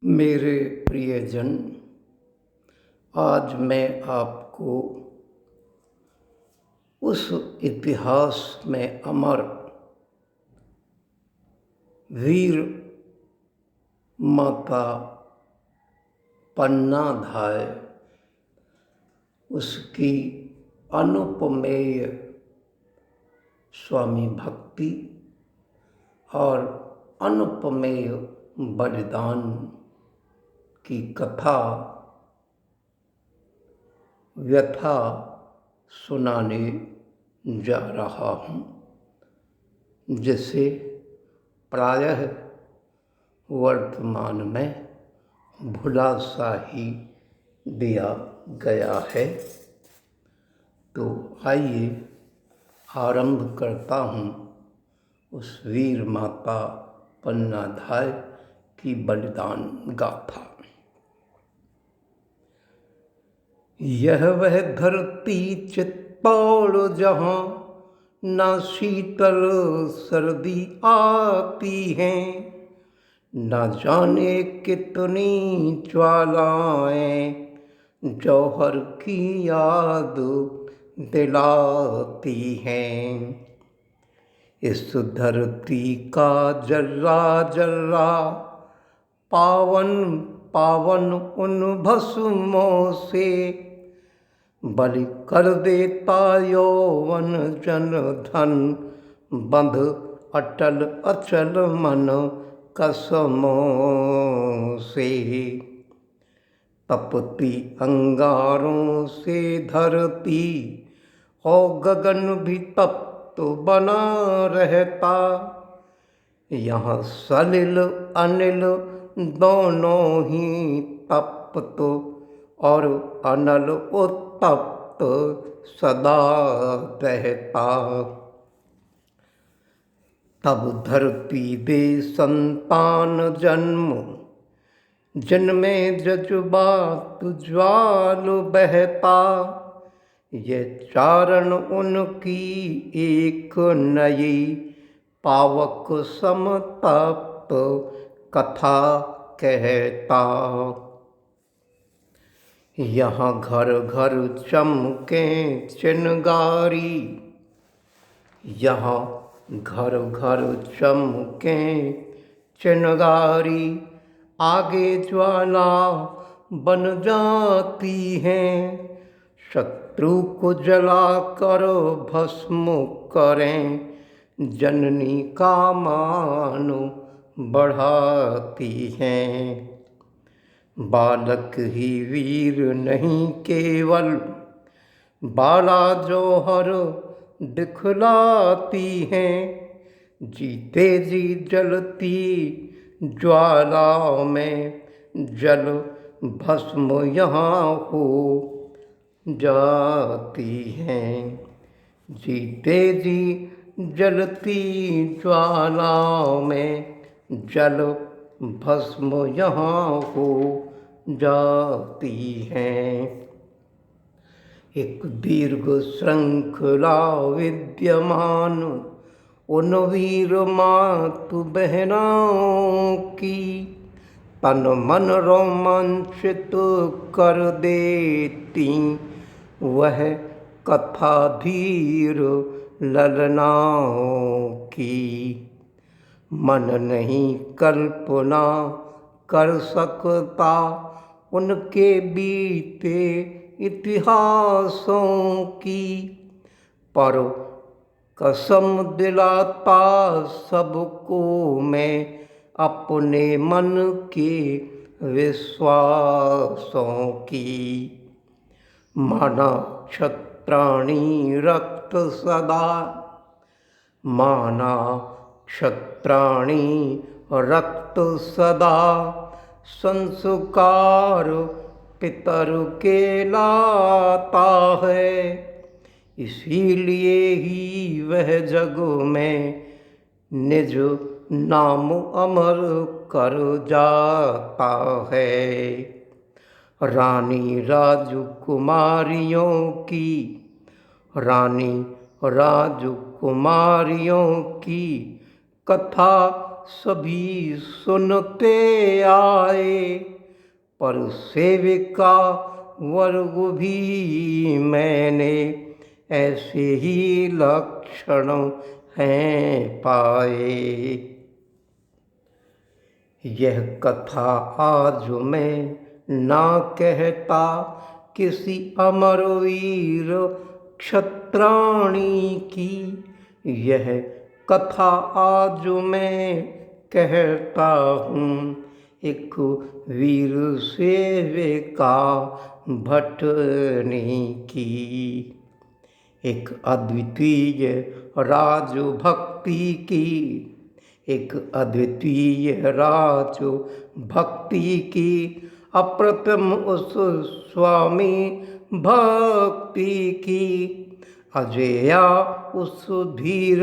मेरे प्रियजन, आज मैं आपको उस इतिहास में अमर वीर माता पन्नाधाय, उसकी अनुपमेय स्वामी भक्ति और अनुपमेय बलिदान की कथा व्यथा सुनाने जा रहा हूँ, जिसे प्रायः वर्तमान में भुला सा ही दिया गया है। तो आइए आरंभ करता हूँ उस वीर माता पन्नाधाय की बलिदान गाथा। यह वह धरती चित्तौड़ जहाँ न शीतल सर्दी आती है, न जाने कितनी ज्वालाएं जौहर की याद दिलाती हैं। इस धरती का जर्रा जर्रा पावन पावन उन भस्मों से बलि कर देता यौवन जन धन, बंध अटल अचल मन कसमों से। तपती अंगारों से धरती और गगन भी तप्त बना रहता, यहाँ सलिल अनिल दोनों ही तप्त और अनल उत्तप्त सदा रहता। तब धरती दे संतान जन्म, जिनमें जज्बात ज्वाल बहता, ये चारण उनकी एक नई पावक समतप्त कथा कहता। यहाँ घर घर चमके चिनगारी, यहाँ घर घर चमके चिनगारी, आगे ज्वाला बन जाती हैं, शत्रु को जला कर भस्म करें, जननी का मान बढ़ाती हैं। बालक ही वीर नहीं केवल, बाला जौहर दिखलाती हैं, जीते जी जलती ज्वाला में जल भस्म यहाँ हो जाती हैं। जीते जी जलती ज्वाला में जल भस्म यहाँ हो जाती हैं। एक दीर्घ श्रृंखला विद्यमान उन वीर मातु बहनों की, तन मन रोमांचित कर देती वह कथा धीर ललनाओं की। मन नहीं कल्पना कर सकता उनके बीते इतिहासों की, पर कसम दिलाता सबको मैं अपने मन के विश्वासों की। माना क्षत्राणी रक्त सदा, माना क्षत्राणी रक्त सदा, संस्कार पितर के लाता है, इसीलिए ही वह जग में निज नाम अमर कर जाता है। रानी राजकुमारियों की, रानी राजकुमारियों की कथा सभी सुनते आए, पर सेविका वर्ग भी मैंने ऐसे ही लक्षण हैं पाए। यह कथा आज मैं ना कहता किसी अमरवीर क्षत्राणी की, यह कथा आज मैं कहता हूँ एक वीर सेविका भटनी की। एक अद्वितीय राजभक्ति की, एक अद्वितीय राजभक्ति की, अप्रतिम उस स्वामी भक्ति की, अजेया उस धीर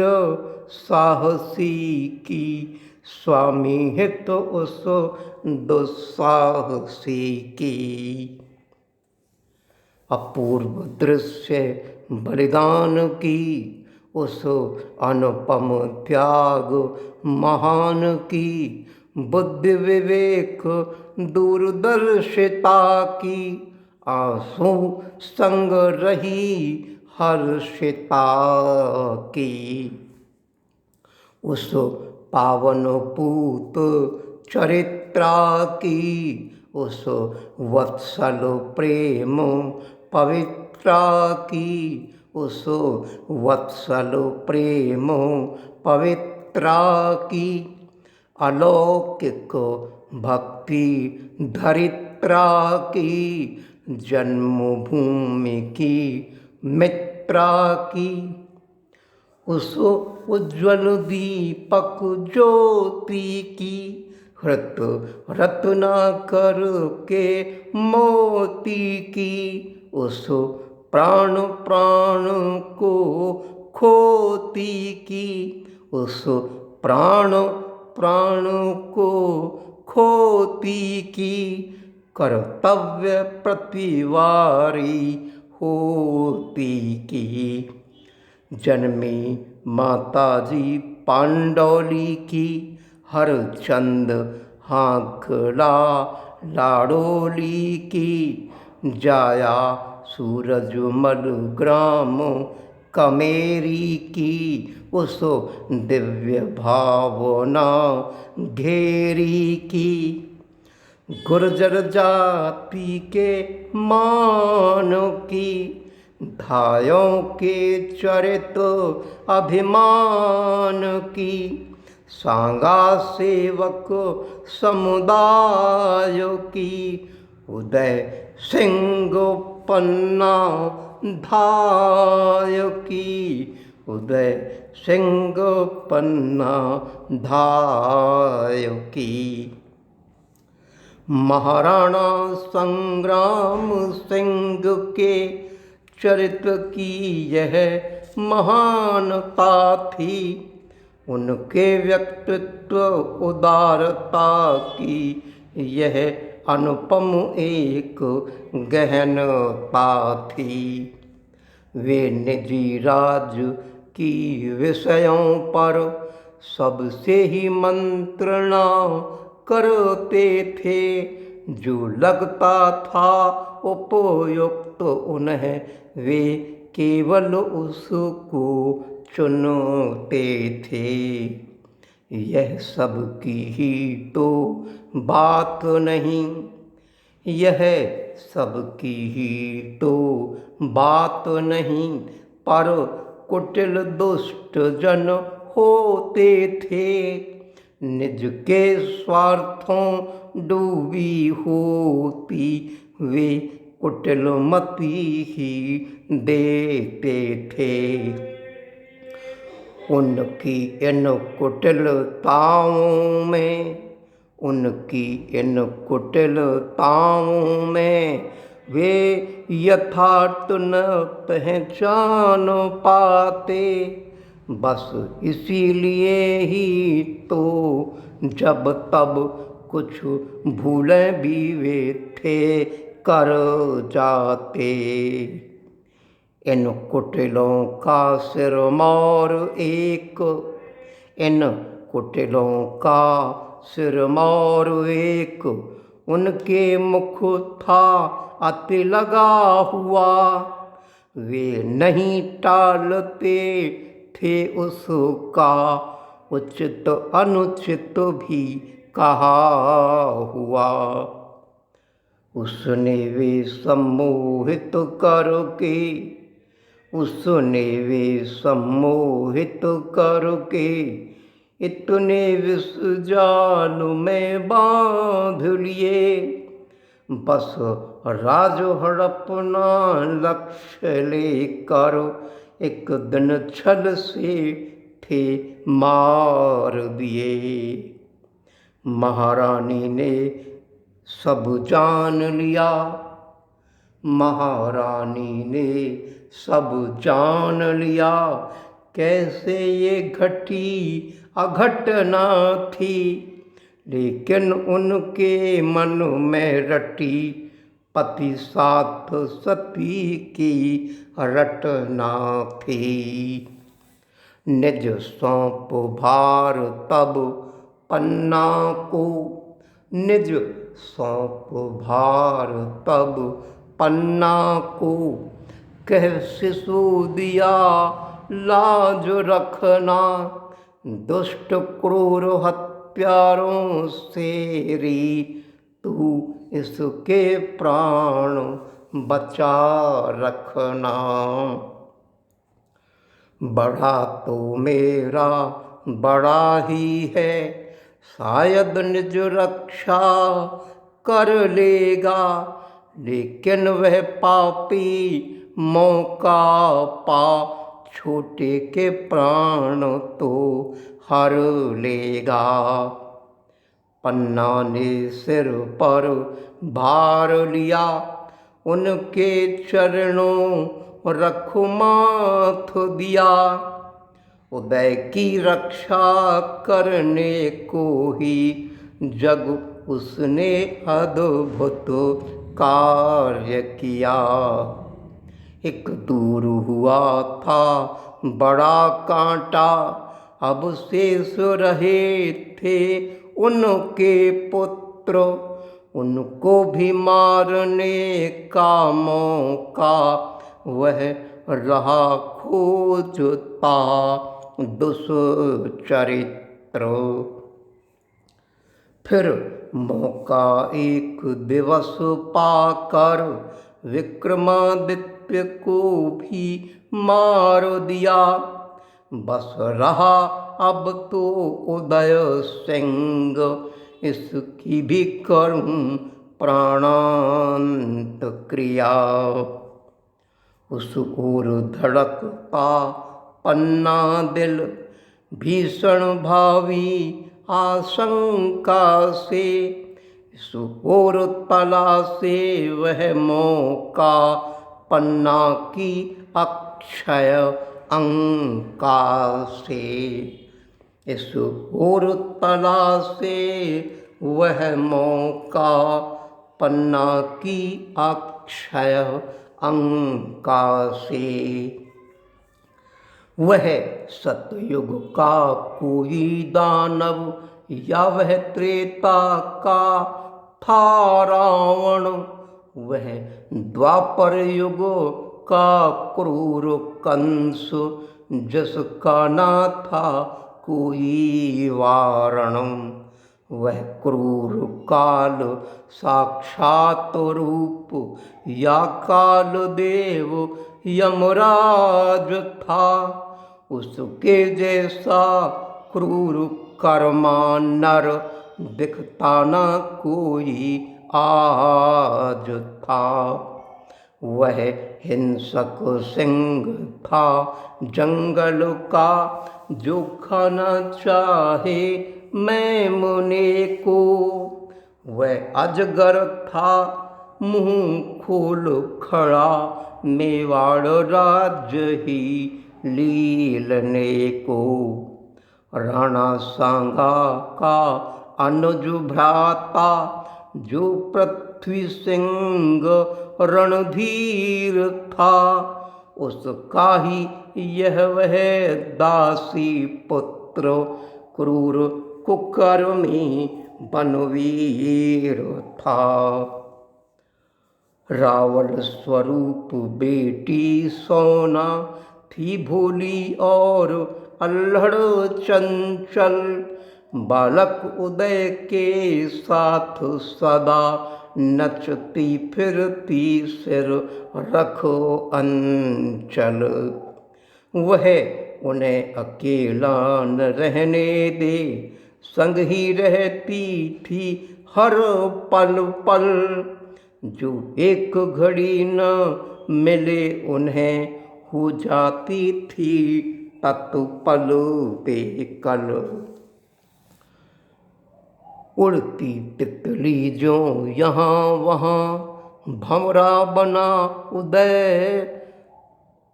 साहसी की, स्वामी हित उस दुस्साहसी की। अपूर्व दृश्य बलिदान की, उस अनुपम त्याग महान की, बुद्धि विवेक दूरदर्शिता की, आंसू संग रही हर्षिता की। उस पावन पूत चरित्रा की, उस वत्सल प्रेम पवित्रा की, उस वत्सल प्रेम पवित्रा की, अलौकिक भक्ति धरित्रा की, जन्मभूमि की मित्रा की, उस उज्ज्वल दीपक ज्योति की, हृत रत्नाकर के मोती की, उस प्राण प्राण को खोती की, उस प्राण प्राण को खोती की, कर्तव्य प्रतिवारी होती की। जन्मी माताजी पांडौली की, हरचंद हाँकला लाडोली की, जाया सूरजमल ग्राम कमेरी की, उस दिव्य भावना घेरी की, गुर्जर जाति के मान की, धायों के चरित अभिमान की, सांगा सेवक समुदाय की, उदय सिंह पन्ना धाय की, उदय सिंह पन्ना धाय की। महाराणा संग्राम सिंह के चरित्र की यह महानता थी, उनके व्यक्तित्व उदारता की यह अनुपम एक गहनता थी। वे निजी राज की विषयों पर सबसे ही मंत्रणा करते थे, जो लगता था उपयुक्त उन्हें वे केवल उसको चुनते थे। यह सब की ही तो बात नहीं, यह सब की ही तो बात नहीं, पर कुटिल दुष्ट जन होते थे, निज के स्वार्थों डूबी होती वे कुटिलमति ही देते थे। उनकी इन कुटिलताओं में, उनकी इन कुटिलताओं में वे यथार्थ न पहचान पाते। बस इसीलिए ही तो जब तब कुछ भूलें भी वे थे कर जाते। इन कुटिलों का सिरमौर एक, इन कुटिलों का सिर मोर एक, उनके मुख था अति लगा हुआ। वे नहीं टालते थे उसका, उचित अनुचित भी कहा हुआ। उसने वे सम्मोहित करके, उसने वे सम्मोहित करके इतने विष जाल में बांध लिए। बस राज हड़पना लक्ष्य लेकर एक दिन छल से थे मार दिए। महारानी ने सब जान लिया, महारानी ने सब जान लिया। कैसे ये घटी अघटना थी, लेकिन उनके मन में रटी पति साथ सती की रटना थी। निज सौंप भार तब पन्ना को, निज सौंप भार तब पन्ना को। कह शिशु दिया लाज रखना, दुष्ट क्रूर हत्यारों से री तू इसके प्राण बचा रखना। बड़ा तो मेरा बड़ा ही है, शायद निज रक्षा कर लेगा, लेकिन वह पापी मौका पा छोटे के प्राण तो हर लेगा। पन्ना ने सिर पर भार लिया, उनके चरणों रखो माथ दिया। उदय की रक्षा करने को ही जग उसने अद्भुत कार्य किया। एक दूर हुआ था बड़ा कांटा, अब शेष रहे थे उनके पुत्र। उनको भी मारने का मौका वह रहा खोजता दुष्चरित्र। फिर मौका एक दिवस पाकर विक्रमादित्य को भी मार दिया। बस रहा अब तो उदय सिंह, इसकी भी करूं प्राणांत क्रिया। उस ओर धड़कता पन्ना दिल, भीषण भावी आशंका से। इस ओर तला से वह मौका पन्ना की अक्षय अंका से। इस ओर तला से वह मौका पन्ना की अक्षय अंका से। वह सतयुग का कोई दानव या वह त्रेता का था रावण, वह द्वापर युग का क्रूर कंस जिसका ना था कोई वारण। वह क्रूर काल साक्षात रूप या काल देव यमराज था। उसके जैसा क्रूर कर्मा नर दिखता न कोई आज था। वह हिंसक सिंह था जंगल का, जो खाना चाहे मैमुने को। वह अजगर था मुंह खोल खड़ा, मेवाड़ राज्य ही लीलने को। राणा सांगा का अनुज भ्राता, जो पृथ्वी सिंह रणधीर था, उसका ही यह वह दासी पुत्र क्रूर कुकर्मी बनवीर था। रावण स्वरूप बेटी सोना थी भोली और अल्हड़ चंचल। बालक उदय के साथ सदा नचती फिरती सिर रखो अंचल। वह उन्हें अकेला न रहने दे, संग ही रहती थी हर पल पल। जो एक घड़ी न मिले उन्हें हो जाती थी तत्पल बेकल। उड़ती तितली जो यहाँ वहाँ, भंवरा बना उदय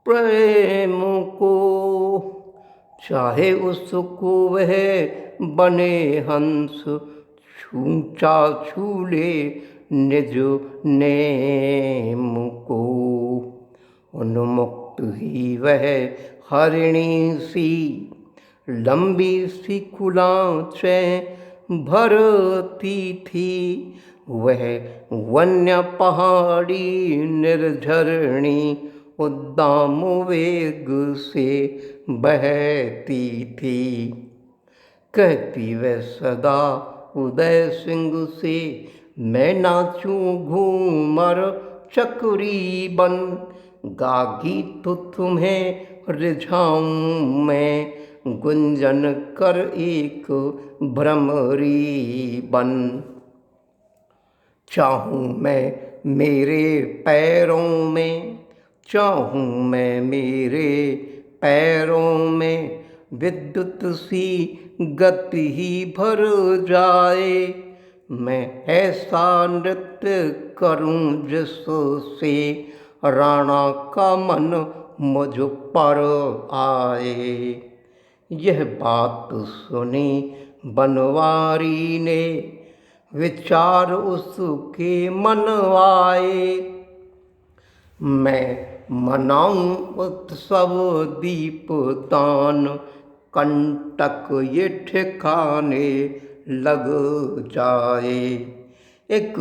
प्रेम को। चाहे उसको वह बने हंस, छूचा छूले निज नेम को। उन्मुक्त ही वह हरिणी सी, लंबी सी कुलांचें भरती थी। वह वन्य पहाड़ी निर्झरणी उद्दाम वेग से बहती थी। कहती वह सदा उदय सिंह से, मैं नाचूं घूमर चक्री बन। गागी तो तुम्हें रिझाऊं मैं, गुंजन कर एक भ्रमरी बन। चाहूं मैं मेरे पैरों में, चाहूं मैं मेरे पैरों में विद्युत सी गति ही भर जाए। मैं ऐसा नृत्य करूं जिससे राणा का मन मुझ पर आए। यह बात सुनी बनवारी ने, विचार उसके मन आए। मैं मनाऊं उत्सव दीपदान, कंटक ये ठिकाने लग जाए। एक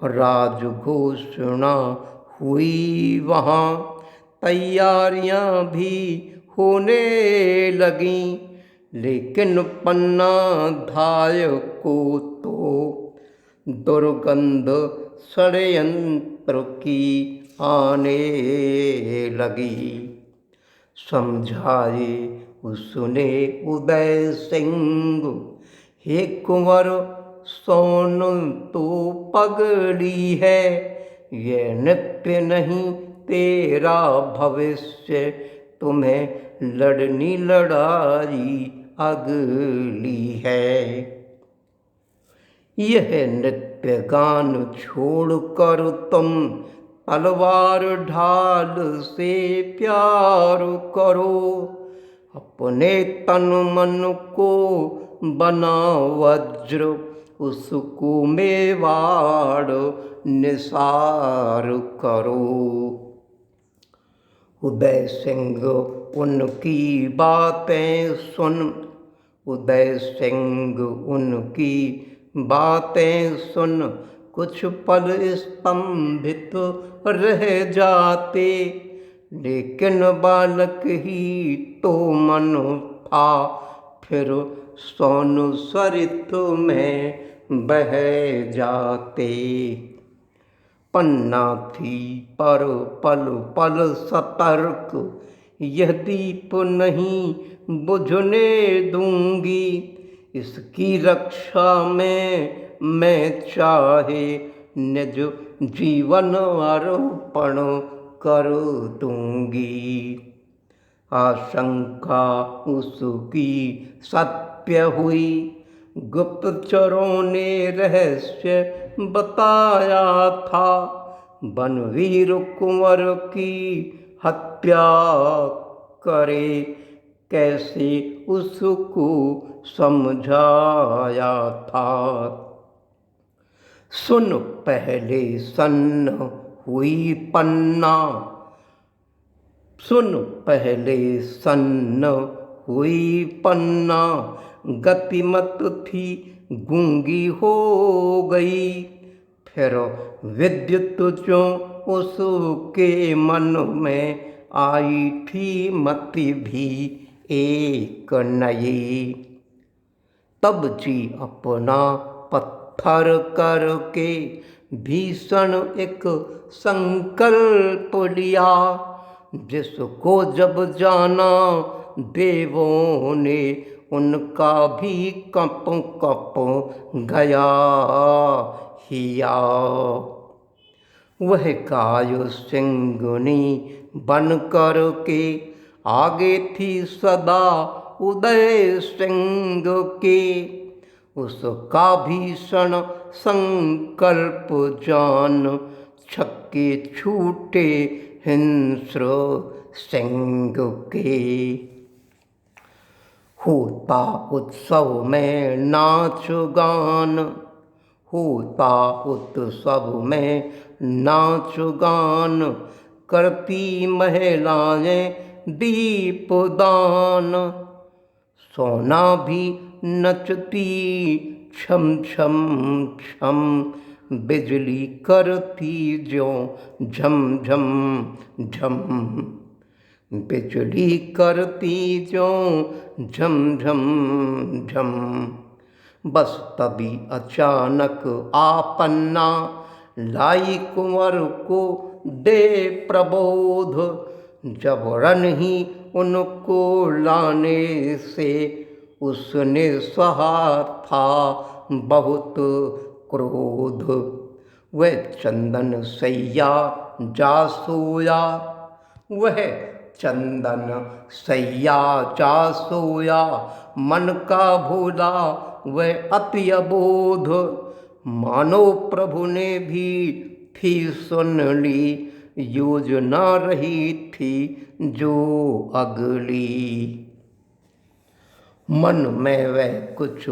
राज घोषणा हुई वहाँ, तैयारियां भी होने लगी। लेकिन पन्ना धाय को तो दुर्गंध षड्यंत्र की आने लगी। समझाए उसने उदय सिंह, हे कुंवर सोन तो पगड़ी है। ये नृत्य नहीं तेरा भविष्य, तुम्हें लड़नी लड़ाई अगली है। यह नृत्य गान छोड़कर तुम तलवार ढाल से प्यार करो। अपने तन मन को बना वज्र, उसको मेवाड़ निसार करो। उदय सिंह उनकी बातें सुन, उदय सिंह उनकी बातें सुन कुछ पल स्तंभित रह जाते। लेकिन बालक ही तो मन था, फिर सोन सरित में बह जाते। पन्ना थी पर पल पल सतर्क, यह दीप नहीं बुझने दूंगी। इसकी रक्षा में मैं चाहे निज जीवन अर्पण कर दूंगी। आशंका उसकी सत्य हुई, गुप्तचरों ने रहस्य बताया था। बनवीर कुंवर की हत्या करे कैसे उसको समझाया था। सुन पहले सन्न हुई पन्ना, सुन पहले सन्न हुई पन्ना। गतिमत थी गूंगी हो गई। फिर विद्युत जो उसके मन में आई थी मति भी एक नई। तब जी अपना पत्थर करके भीषण एक संकल्प लिया, जिसको जब जाना देवों ने उनका भी कप कप गया हिया। वह गाय सिंगनी बन कर के आगे थी सदा उदय सिंह के। उसका भीषण संकल्प जान छक्के छूटे हिंस्र सिंह के। होता उत्सव में नाच गान, होता उत्सव में नाच गान, करती महिलाएं दीपदान। सोना भी नचती छम छम छम, बिजली करती ज्यों झम झम झम, बिजली करती ज्यों झम झम झम। बस तभी अचानक आ पन्ना, लाई कुंवर को दे प्रबोध। जबरन ही उनको लाने से उसने सहा था बहुत क्रोध। वह चंदन सैया जा सोया, वह चंदन सैया जा सोया, मन का भोला वह अति अबोध। मानो प्रभु ने भी थी सुन ली, योजना रही थी जो अगली। मन में वह कुछ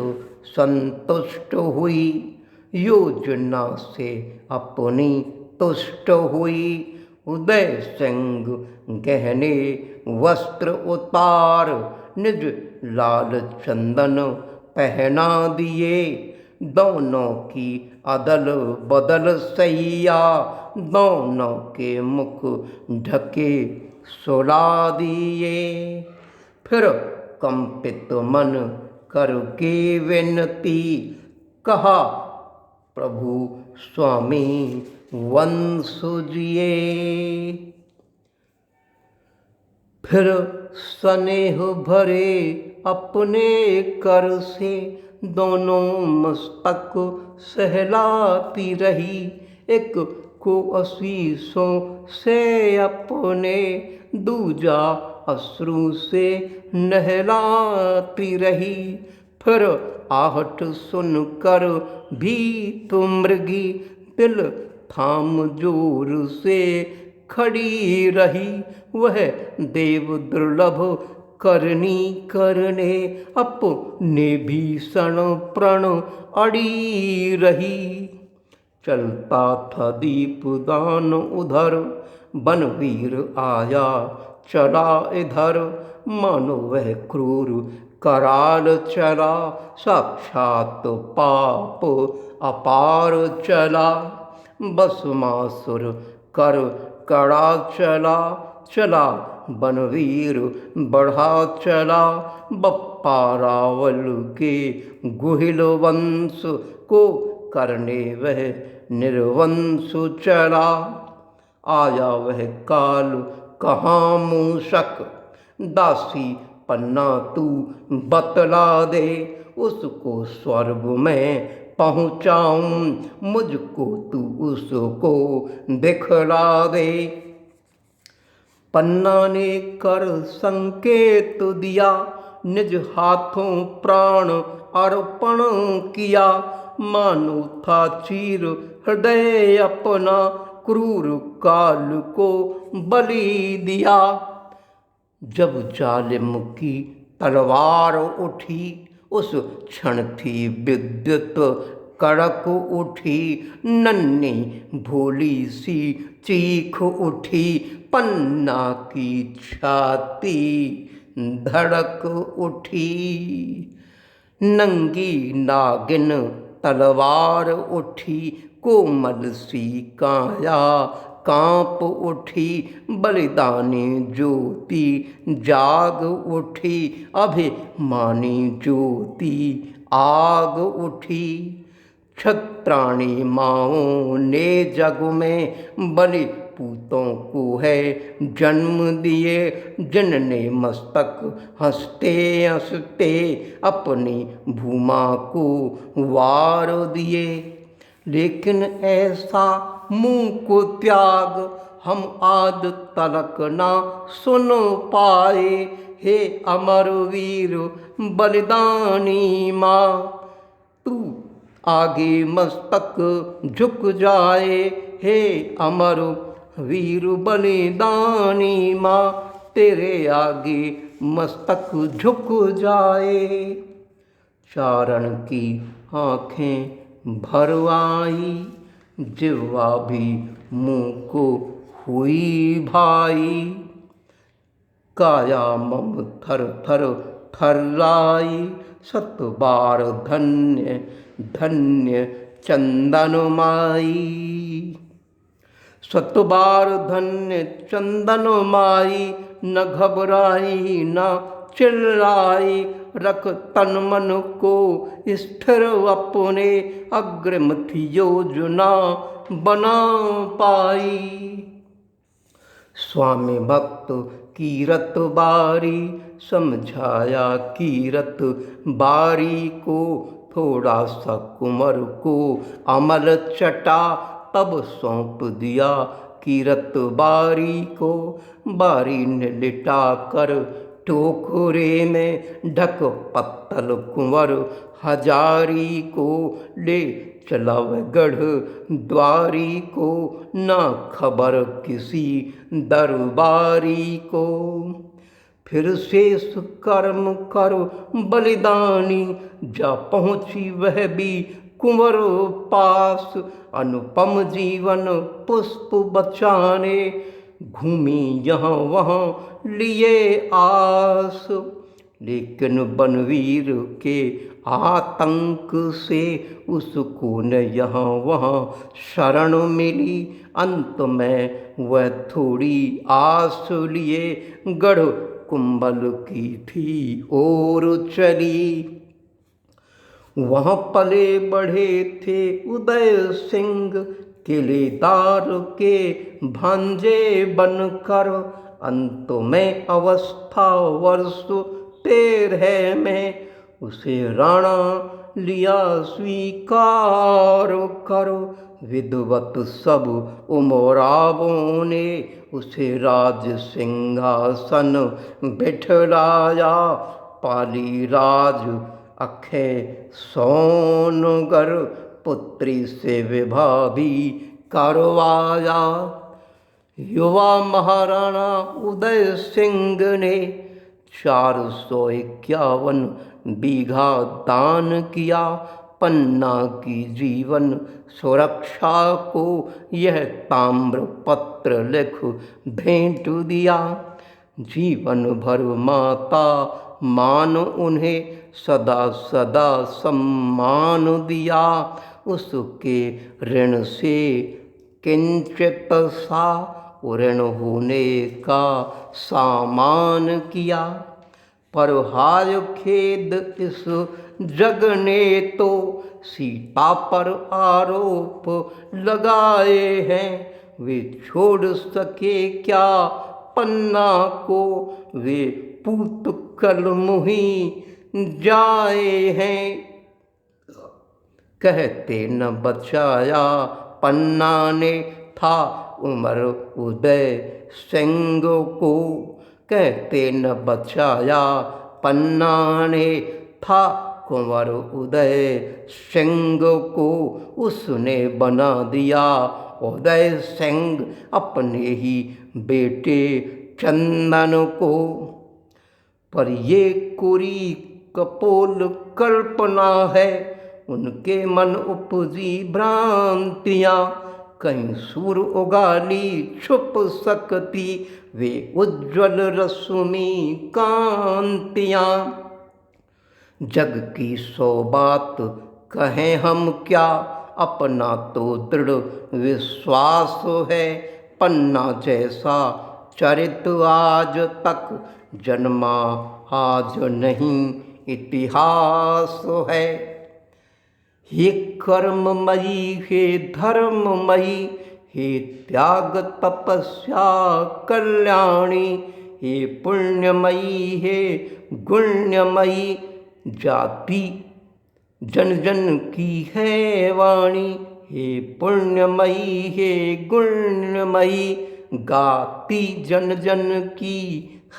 संतुष्ट हुई, योजना से अपनी तुष्ट हुई। उदय सिंह गहने वस्त्र उतार, निज लाल चंदन पहना दिए। दोनों की अदल बदल सैया, दोनों के मुख ढके सुला दिए। फिर कंपित मन करके विनती, कहा प्रभु स्वामी वंश जिए। फिर स्नेह भरे अपने कर से दोनों मस्तक सहलाती रही। एक को आशीषों से अपने, दूजा अश्रु से नहलाती रही। फिर आहट सुनकर भी तो मृगी दिल थाम जोर से खड़ी रही। वह देव दुर्लभ करनी करने अपने भीषण प्रण अड़ी रही। चलता था दीपदान उधर, बनवीर आया चला इधर। मानो वह क्रूर कराल चला, साक्षात पाप अपार चला। भस्मासुर कर कड़ा चला, चला बनवीर बढ़ा चला। बप्पा रावल के गुहिल वंश को करने वह निर्वंश चला। आया वह काल कहाँ मूषक, दासी पन्ना तू बतला दे। उसको स्वर्ग में पहुँचाऊं, मुझको तू उसको दिखला दे। पन्ना ने कर संकेत दिया, निज हाथों प्राण अर्पण किया। मानो था चीर हृदय अपना, क्रूर काल को बलि दिया। जब जालिम की तलवार उठी, उस क्षण थी विद्युत कड़क उठी। नन्ही भोली सी चीख उठी, पन्ना की छाती धड़क उठी। नंगी नागिन तलवार उठी, कोमल सी काया कांप उठी, बलिदानी ज्योति जाग उठी, अभिमानी ज्योति आग उठी। क्षत्राणी माओं ने जग में बलि पूतों को है जन्म दिए, जिनने मस्तक हंसते हंसते अपनी भूमा को वार दिए। लेकिन ऐसा मुँह को त्याग हम आद तलक ना सुन पाए, हे अमर वीर बलिदानी माँ। तू आगे मस्तक झुक जाए, हे अमर वीर बलिदानी माँ, तेरे आगे मस्तक झुक जाए। चारण की आँखें भर आई, जिह्वा भी मुँह को हुई भाई, काया मम थर थर थर्राई, सत बार धन्य धन्य चंदन माई। सत बार धन्य चंदन माई, न घबराई न चिल्लाई, रख तन मन को स्थिर अपने, अग्रिम थी योजना बना पाई। स्वामी भक्त कीरत बारी, समझाया कीरत बारी को, थोड़ा सा कुंवर को अमल चटा, तब सौंप दिया कीरत बारी को। बारी ने लिटा कर टोकरे में ढक पत्तल कुंवर हजारी को, ले चला वह गढ़ द्वारी को, ना खबर किसी दरबारी को। फिर शेष कर्म करो बलिदानी, जा पहुँची वह भी कुंवर पास, अनुपम जीवन पुष्प बचाने, घूमी यहाँ वहाँ लिए आस। लेकिन बनवीर के आतंक से उसको न यहाँ वहाँ शरण मिली, अंत में वह थोड़ी आस लिए गढ़ कुंभल की थी और चली। वहाँ पले बढ़े थे उदय सिंह, किलेदार के भांजे बनकर, अंत में अवस्था वर्ष 13 में उसे राणा लिया स्वीकार करो। विद्वत सब उमरावों ने उसे राज सिंहासन बिठलाया, पाली राज अक्षय सोनगर, पुत्री से विवाह भी करवाया। युवा महाराणा उदय सिंह ने 451 बीघा दान किया, पन्ना की जीवन सुरक्षा को यह ताम्र पत्र लिख भेंट दिया। जीवन भर माता मान उन्हें सदा सदा सम्मान दिया, उसके ऋण से किंचित सा ऋण होने का सामान किया। पर हाय खेद इस जग ने तो सीता पर आरोप लगाए हैं, वे छोड़ सके क्या पन्ना को, वे पूत कल मुही जाए हैं। कहते न बचाया पन्ना ने था उमर उदय सिंह को, कहते न बचाया पन्ना ने था कुंवर उदय सिंह को, उसने बना दिया उदय सिंह अपने ही बेटे चंदन को। पर ये कोरी कपोल कल्पना है, उनके मन उपजी भ्रांतियाँ, कहीं सूर उगाली छुप सकती वे उज्ज्वल रश्मि कांतियाँ। जग की 100 बात कहें हम क्या, अपना तो दृढ़ विश्वास है। पन्ना जैसा चरित्र आज तक जन्मा आज नहीं इतिहास है। हे कर्ममयी हे धर्ममयी, हे त्याग तपस्या कल्याणी, हे पुण्यमयी हे गुण्यमयी, जाति जन जन की है वाणी। हे पुण्यमयी हे गुण्यमयी, गाती जन जन की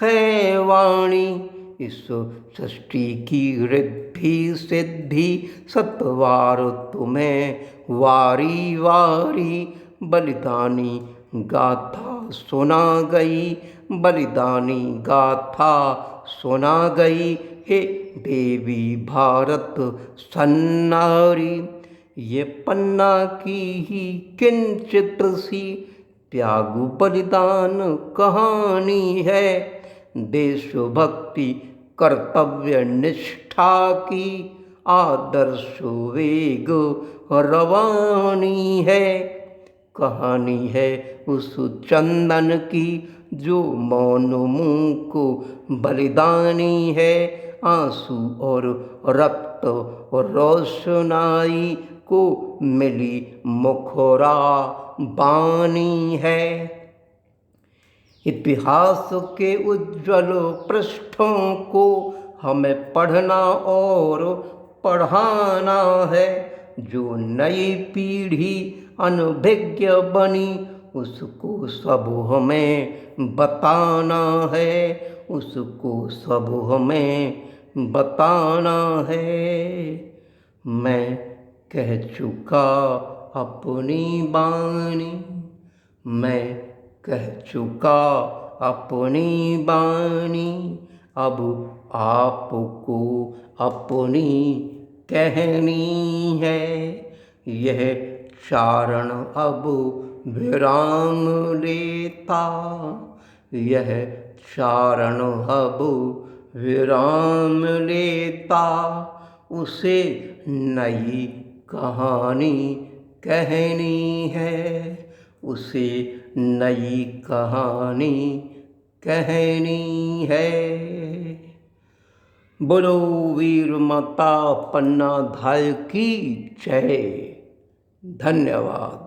है वाणी। इस सृष्टि की रिद्धि सिद्धि सत्वार तुम्हें वारी वारी, बलिदानी गाथा सुना गई, बलिदानी गाथा सुना गई। हे देवी भारत सन्नारी, ये पन्ना की ही किंचित सी त्यागु बलिदान कहानी है। देशभक्ति कर्तव्य निष्ठा की आदर्श वेग रवानी है। कहानी है उस चंदन की जो मौन मूक बलिदानी है। आंसू और रक्त और रोशनाई को मिली मुखरा बानी है। इतिहास के उज्ज्वल पृष्ठों को हमें पढ़ना और पढ़ाना है। जो नई पीढ़ी अनभिज्ञ बनी उसको सब हमें बताना है, उसको सब हमें बताना है। मैं कह चुका अपनी बानी, मैं कह चुका अपनी बानी, अब आपको अपनी कहनी है। यह चारण अब विराम लेता, यह चारण अब विराम लेता, उसे नई कहानी कहनी है, उसे नई कहानी कहनी है। बोलो वीर माता पन्ना धाय की जय। धन्यवाद।